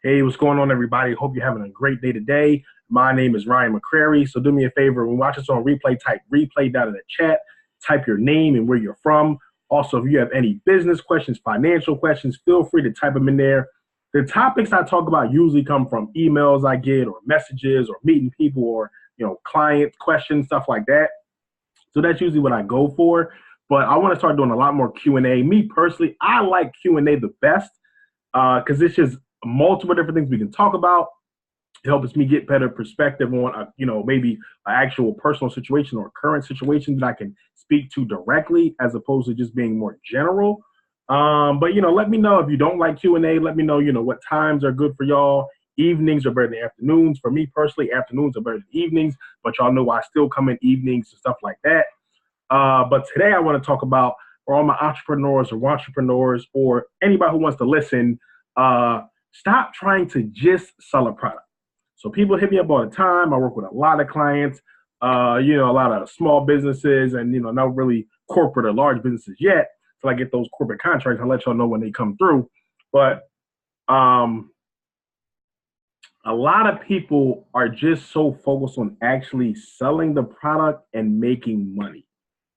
Hey, what's going on, everybody? Hope you're having a great day today. My name is Ryan McCrary. So do me a favor, when you watch this on replay, type replay down in the chat, type your name and where you're from. Also, if you have any business questions, financial questions, feel free to type them in there. The topics I talk about usually come from emails I get or messages or meeting people or, client questions, stuff like that. So that's usually what I go for. But I want to start doing a lot more Q&A. Me personally, I like Q&A the best because it's just multiple different things we can talk about. It helps me get better perspective on, maybe an actual personal situation or current situation that I can speak to directly as opposed to just being more general. But let me know if you don't like Q&A. Let me know, what times are good for y'all. Evenings are better than afternoons. For me personally, afternoons are better than evenings, but y'all know I still come in evenings and stuff like that. But today I want to talk about for all my entrepreneurs or anybody who wants to listen, stop trying to just sell a product. So people hit me up all the time. I work with a lot of clients, a lot of small businesses and, not really corporate or large businesses yet. Till I get those corporate contracts, I'll let y'all know when they come through. But a lot of people are just so focused on actually selling the product and making money.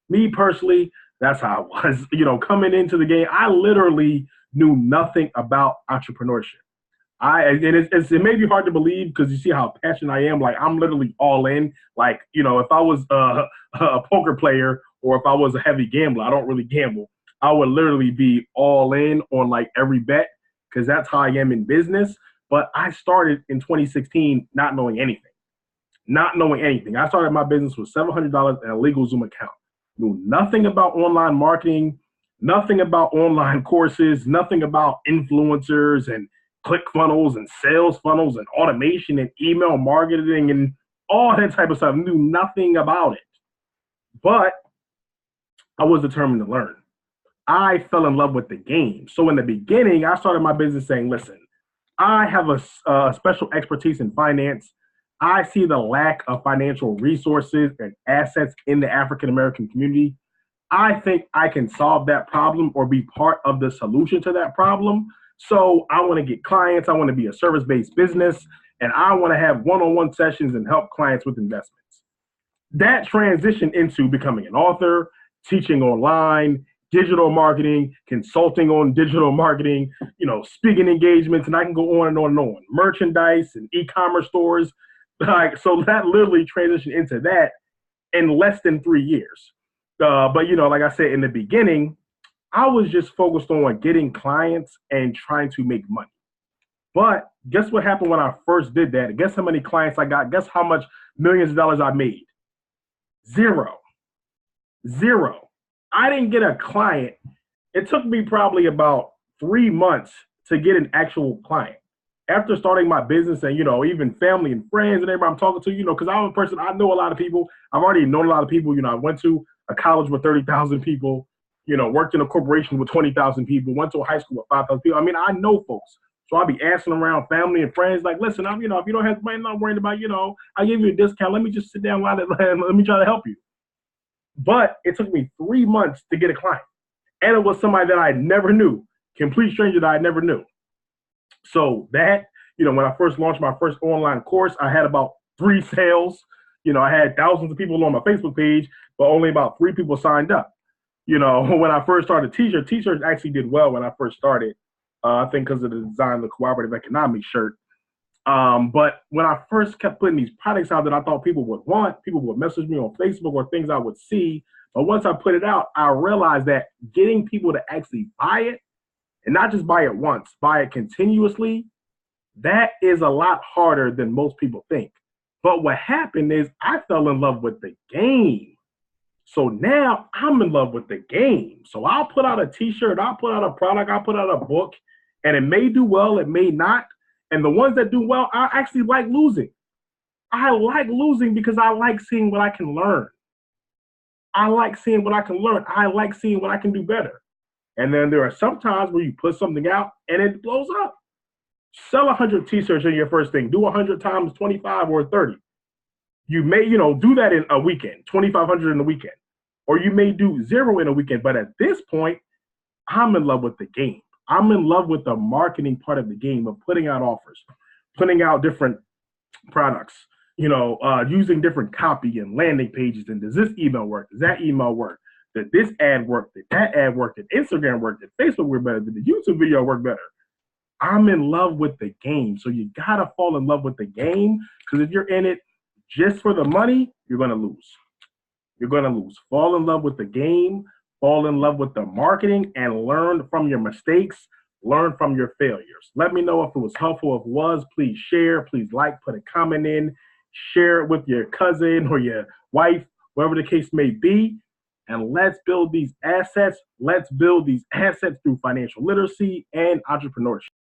Me personally, that's how I was, coming into the game. I literally knew nothing about entrepreneurship. It may be hard to believe because you see how passionate I am. Like I'm literally all in. Like, if I was a poker player or if I was a heavy gambler, I don't really gamble. I would literally be all in on like every bet because that's how I am in business. But I started in 2016 not knowing anything. I started my business with $700 and a legal Zoom account. Knew nothing about online marketing, nothing about online courses, nothing about influencers and click funnels and sales funnels and automation and email marketing and all that type of stuff. Knew nothing about it. But I was determined to learn. I fell in love with the game. So in the beginning, I started my business saying, listen, I have a special expertise in finance. I see the lack of financial resources and assets in the African-American community. I think I can solve that problem or be part of the solution to that problem. So I want to get clients. I want to be a service-based business, and I want to have one-on-one sessions and help clients with investments. That transitioned into becoming an author, teaching online, digital marketing, consulting on digital marketing, speaking engagements, and I can go on and on and on. Merchandise and e-commerce stores. So that literally transitioned into that in less than 3 years. But, like I said, in the beginning, I was just focused on getting clients and trying to make money. But guess what happened when I first did that? Guess how many clients I got? Guess how much millions of dollars I made? Zero. I didn't get a client. It took me probably about 3 months to get an actual client. After starting my business and, even family and friends and everybody I'm talking to, because I'm a person, I know a lot of people. I've already known a lot of people. I went to a college with 30,000 people, worked in a corporation with 20,000 people, went to a high school with 5,000 people. I mean, I know folks. So I'll be asking around family and friends, like, listen, if you don't have money, I'm not worried about, I give you a discount. Let me just sit down and let me try to help you. But it took me 3 months to get a client. And it was somebody that I never knew, complete stranger that I never knew. So that, when I first launched my first online course, I had about 3 sales. I had thousands of people on my Facebook page, but only about 3 people signed up. When I first started t-shirts actually did well when I first started. I think because of the design of the cooperative economics shirt. But when I first kept putting these products out that I thought people would want, people would message me on Facebook or things I would see. But once I put it out, I realized that getting people to actually buy it, and not just buy it once, buy it continuously, that is a lot harder than most people think. But what happened is I fell in love with the game. So now I'm in love with the game. So I'll put out a t-shirt, I'll put out a product, I'll put out a book, and it may do well, it may not. And the ones that do well, I actually like losing. I like losing because I like seeing what I can learn. I like seeing what I can learn. I like seeing what I can do better. And then there are some times where you put something out and it blows up. Sell 100 t-shirts in your first thing. Do 100 times 25 or 30. You may, do that in a weekend, 2,500 in a weekend. Or you may do 0 in a weekend. But at this point, I'm in love with the game. I'm in love with the marketing part of the game of putting out offers, putting out different products, using different copy and landing pages. And does this email work? Does that email work? Did this ad work? Did that ad work? Did Instagram work? Did Facebook work better? Did the YouTube video work better? I'm in love with the game. So you gotta fall in love with the game, because if you're in it just for the money, you're gonna lose. You're gonna lose. Fall in love with the game, fall in love with the marketing, and learn from your mistakes, learn from your failures. Let me know if it was helpful. If it was, please share, please like, put a comment in, share it with your cousin or your wife, whatever the case may be. And let's build these assets. Let's build these assets through financial literacy and entrepreneurship.